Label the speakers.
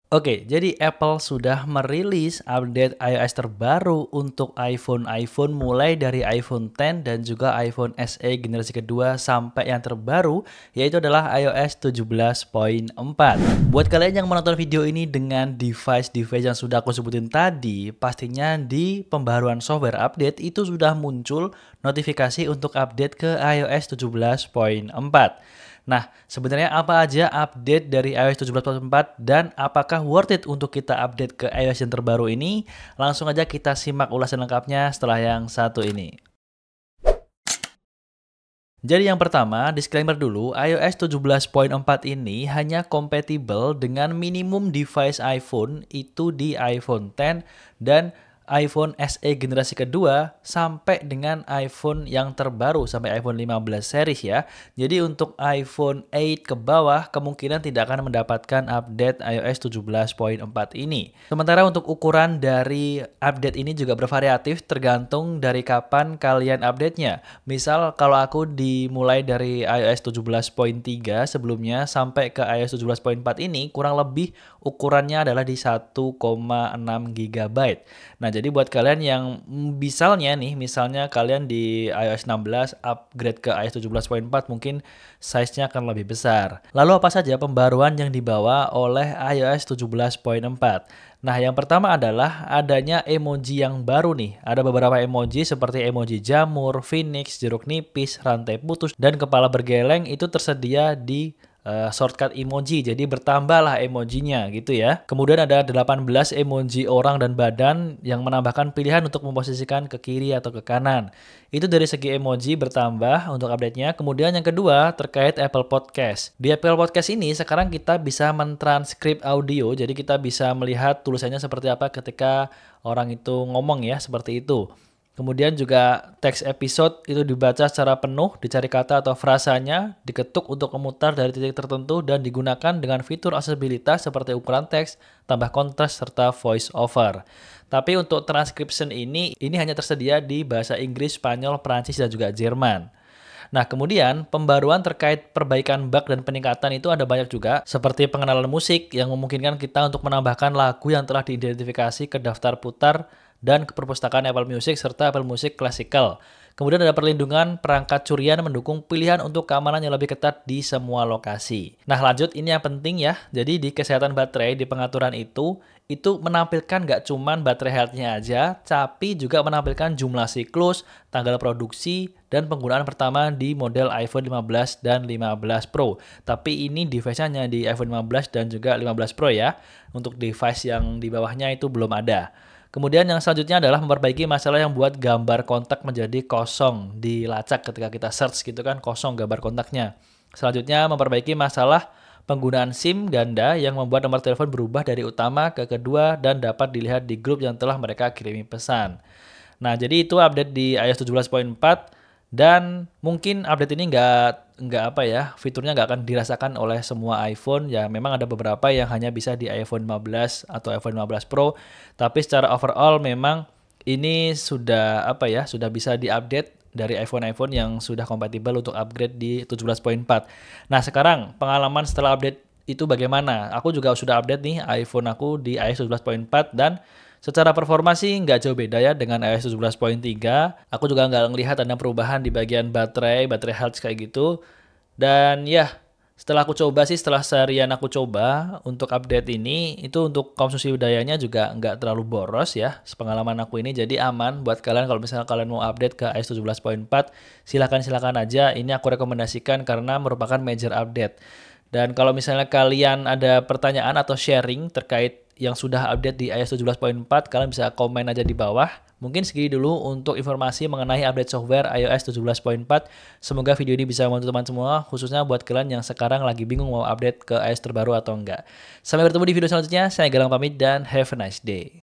Speaker 1: Oke, jadi Apple sudah merilis update iOS terbaru untuk iPhone mulai dari iPhone X dan juga iPhone SE generasi kedua sampai yang terbaru yaitu adalah iOS 17.4. Buat kalian yang menonton video ini dengan device-device yang sudah aku sebutin tadi, pastinya di pembaruan software update itu sudah muncul notifikasi untuk update ke iOS 17.4. Nah, sebenarnya apa aja update dari iOS 17.4 dan apakah worth it untuk kita update ke iOS yang terbaru ini? Langsung aja kita simak ulasan lengkapnya setelah yang satu ini. Jadi yang pertama, disclaimer dulu, iOS 17.4 ini hanya kompatibel dengan minimum device iPhone itu di iPhone X dan iPhone SE generasi kedua sampai dengan iPhone yang terbaru sampai iPhone 15 series ya. Jadi untuk iPhone 8 ke bawah kemungkinan tidak akan mendapatkan update iOS 17.4 ini. Sementara untuk ukuran dari update ini juga bervariatif tergantung dari kapan kalian update-nya. Misal kalau aku dimulai dari iOS 17.3 sebelumnya sampai ke iOS 17.4 ini kurang lebih ukurannya adalah di 1,6 GB. Nah, jadi buat kalian yang misalnya kalian di iOS 16 upgrade ke iOS 17.4 mungkin size-nya akan lebih besar. Lalu apa saja pembaruan yang dibawa oleh iOS 17.4? Nah, yang pertama adalah adanya emoji yang baru nih. Ada beberapa emoji seperti emoji jamur, phoenix, jeruk nipis, rantai putus, dan kepala bergeleng itu tersedia di shortcut emoji. Jadi bertambahlah emojinya gitu ya. Kemudian ada 18 emoji orang dan badan yang menambahkan pilihan untuk memposisikan ke kiri atau ke kanan. Itu dari segi emoji bertambah untuk update-nya. Kemudian yang kedua terkait Apple Podcast. Di Apple Podcast ini sekarang kita bisa mentranskrip audio. Jadi kita bisa melihat tulisannya seperti apa ketika orang itu ngomong ya, seperti itu. Kemudian juga teks episode itu dibaca secara penuh, dicari kata atau frasanya, diketuk untuk memutar dari titik tertentu dan digunakan dengan fitur aksesibilitas seperti ukuran teks, tambah kontras, serta voice over. Tapi untuk transcription ini hanya tersedia di bahasa Inggris, Spanyol, Prancis, dan juga Jerman. Nah, kemudian pembaruan terkait perbaikan bug dan peningkatan itu ada banyak juga, seperti pengenalan musik yang memungkinkan kita untuk menambahkan lagu yang telah diidentifikasi ke daftar putar dan ke perpustakaan Apple Music serta Apple Music Classical. Kemudian ada perlindungan perangkat curian mendukung pilihan untuk keamanan yang lebih ketat di semua lokasi. Nah lanjut, ini yang penting ya. Jadi di kesehatan baterai, di pengaturan itu menampilkan nggak cuman baterai health-nya aja, tapi juga menampilkan jumlah siklus, tanggal produksi, dan penggunaan pertama di model iPhone 15 dan 15 Pro. Tapi ini device-nya hanya di iPhone 15 dan juga 15 Pro ya. Untuk device yang di bawahnya itu belum ada. Kemudian yang selanjutnya adalah memperbaiki masalah yang buat gambar kontak menjadi kosong di lacak ketika kita search gitu kan, kosong gambar kontaknya. Selanjutnya memperbaiki masalah penggunaan SIM ganda yang membuat nomor telepon berubah dari utama ke kedua dan dapat dilihat di grup yang telah mereka kirimi pesan. Nah, jadi itu update di iOS 17.4 dan mungkin update ini nggak apa ya, fiturnya nggak akan dirasakan oleh semua iPhone. Ya, memang ada beberapa yang hanya bisa di iPhone 15 atau iPhone 15 Pro, tapi secara overall memang ini sudah sudah bisa diupdate dari iPhone yang sudah kompatibel untuk upgrade di 17.4. Nah, sekarang pengalaman setelah update itu bagaimana? Aku juga sudah update nih iPhone aku di iOS 17.4 dan secara performa sih nggak jauh beda ya dengan iOS 17.3. Aku juga nggak ngelihat ada perubahan di bagian baterai health kayak gitu. Dan ya, setelah seharian aku coba untuk update ini, itu untuk konsumsi dayanya juga nggak terlalu boros ya, sepengalaman aku ini. Jadi aman buat kalian kalau misalnya kalian mau update ke iOS 17.4, silakan aja. Ini aku rekomendasikan karena merupakan major update. Dan kalau misalnya kalian ada pertanyaan atau sharing terkait yang sudah update di iOS 17.4, kalian bisa komen aja di bawah. Mungkin segini dulu untuk informasi mengenai update software iOS 17.4. Semoga video ini bisa membantu teman semua, khususnya buat kalian yang sekarang lagi bingung mau update ke iOS terbaru atau enggak. Sampai bertemu di video selanjutnya, saya Galang pamit dan have a nice day.